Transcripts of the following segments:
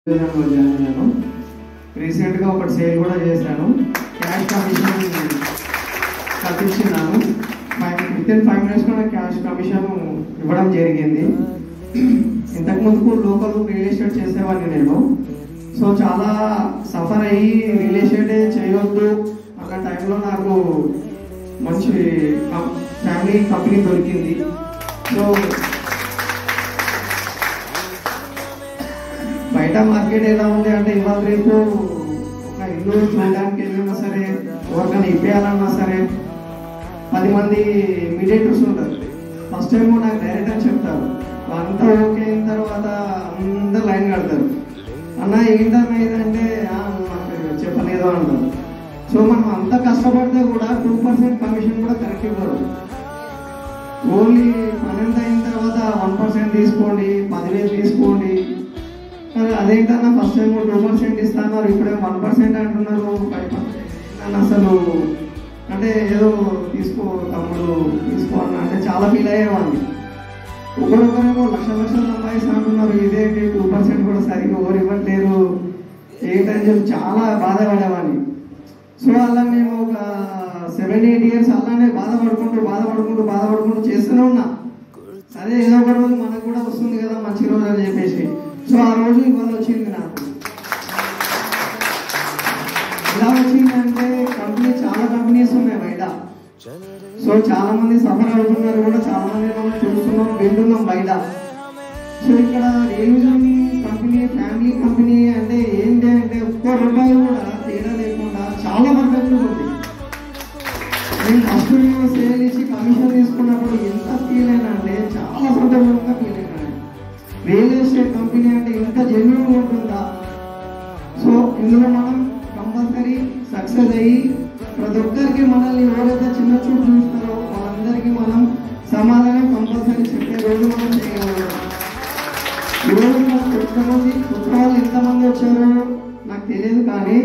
Join రీసెంట్గా ఒకటి sale కూడా చేశాను. క్యాష్ కమిషన్ కట్టించినాను. 5 minutes నాకు క్యాష్ కమిషన్ ఇవ్వడం జరిగింది. ఇంతకుముందుకు లోకల్ రియల్ ఎస్టేట్ చేసేవాడిని నేను. సో చాలా సఫర్ అయ్యి రియల్ ఎస్టేటే చేయవద్దు అన్న టైంలో నాకు మంచి ఫ్యామిలీ కంపెనీ దొరికింది. సో బయట మార్కెట్ ఎలా ఉంది అంటే ఇవాళ రేపు ఒక ఇల్లు చూడడానికి వెళ్ళినా సరే, ఎవరికైనా ఇప్పేయాలన్నా సరే 10 మంది మీడియేటర్స్ ఉంటారు. ఫస్ట్ టైం నాకు డైరెక్ట్ అని చెప్తారు. అంతా ఓకే అయిన తర్వాత అందరు లైన్ కడతారు. అన్న ఏంటన్నా ఇదంటే నాకు చెప్పలేదు అంటారు. సో మనం అంత కష్టపడితే కూడా 2% కమిషన్ కూడా కరెక్ట్ ఇవ్వరు. ఓన్లీ 12 అయిన తర్వాత 1% తీసుకోండి, 10,000 తీసుకోండి. అదేంటన్నా ఫస్ట్ టైం 2% ఇస్తున్నారు, ఇప్పుడే 1% అంటున్నారు, 5% అసలు అంటే ఏదో తీసుకో తమ్ముడు తీసుకో అన్న అంటే చాలా ఫీల్ అయ్యేవాడిని. ఒకరొకరేమో లక్షలు సంపాదిస్తా అంటున్నారు, ఇదేంటి 2% కూడా సరిగ్గా ఎవరు ఇవ్వట్లేదు ఏంటని చెప్పి చాలా బాధపడేవాడిని. సో అలా మేము ఒక 7-8 years అలానే బాధపడుకుంటూ చేస్తూనే ఉన్నా. సరే ఏదో ఒక రోజు మనకు కూడా వస్తుంది కదా మంచి రోజు అని చెప్పేసి. సో ఆ రోజు ఇవాళ వచ్చింది నాకు. ఎలా వచ్చిందంటే చాలా కంపెనీస్ ఉన్నాయి బయట. సో చాలా మంది సఫర్ అవుతున్నారు కూడా, చాలా మంది మనం చూస్తున్నాం వింటున్నాం బయట. సో ఇక్కడ రియలిజం కంపెనీ, ఫ్యామిలీ కంపెనీ అంటే ఏంటి అంటే ఒక్క రూపాయి కూడా తేడా లేకుండా చాలా పర్ఫెక్ట్గా ఉంది. నేను ఫస్ట్ సేల్ ఇచ్చి కమిషన్ తీసుకున్నప్పుడు ఎంత ఫీల్ అయినా అంటే చాలా సంతోషంగా ఫీల్ అయినా. రియల్ ఎస్టేట్ కంపెనీ అంటే ఇంత జెన్యూన్ ఉంటుందా? సో ఇందులో మనం కంపల్సరీ సక్సెస్ అయ్యి ప్రతి ఒక్కరికి మనల్ని ఎవరైతే చిన్న చూపు చూస్తారో వాళ్ళందరికీ మనం సమాధానం కంపల్సరీ చెప్పే రోజు మనం చేయగలం. ఈరోజు నాకు ఎంతమంది కొత్త వాళ్ళు ఎంతమంది వచ్చారో నాకు తెలియదు, కానీ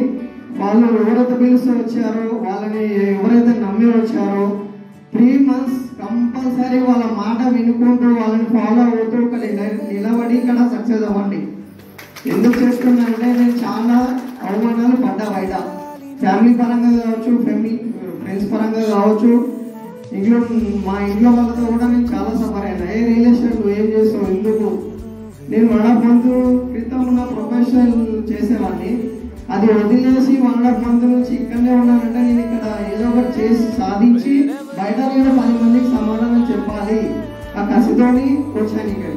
వాళ్ళు ఎవరైతే పిలుస్తూ వచ్చారో వాళ్ళని ఎవరైతే నమ్మి వచ్చారో 3 months కంపల్సరీ వాళ్ళ మాట వినుకుంటూ వాళ్ళని ఫాలో అవుతూ ఇక్కడ నిలబడి ఇక్కడ సక్సెస్ అవ్వండి. ఎందుకు చేస్తున్నానంటే నేను చాలా అవమానాలు పడ్డా బయట, ఫ్యామిలీ పరంగా కావచ్చు, ఫ్రెండ్స్ పరంగా కావచ్చు, మా ఇంట్లో వాళ్ళతో కూడా నేను చాలా సఫర్ అయినా. ఏ రియల్ ఎస్టేట్ ఏం చేస్తావు, ఎందుకు? నేను 1.5 month క్రితం ఉన్న ప్రొఫెషనల్ చేసేవాడిని, అది వదిలేసి 1.5 month నుంచి ఇక్కడనే ఉన్నానంటే నేను ఇక్కడ ఏదో ఒకటి చేసి సాధించి బయట నేను 10 మందికి సమాధానం చెప్పాలి ఆ కసితోని వచ్చాను ఇక్కడ.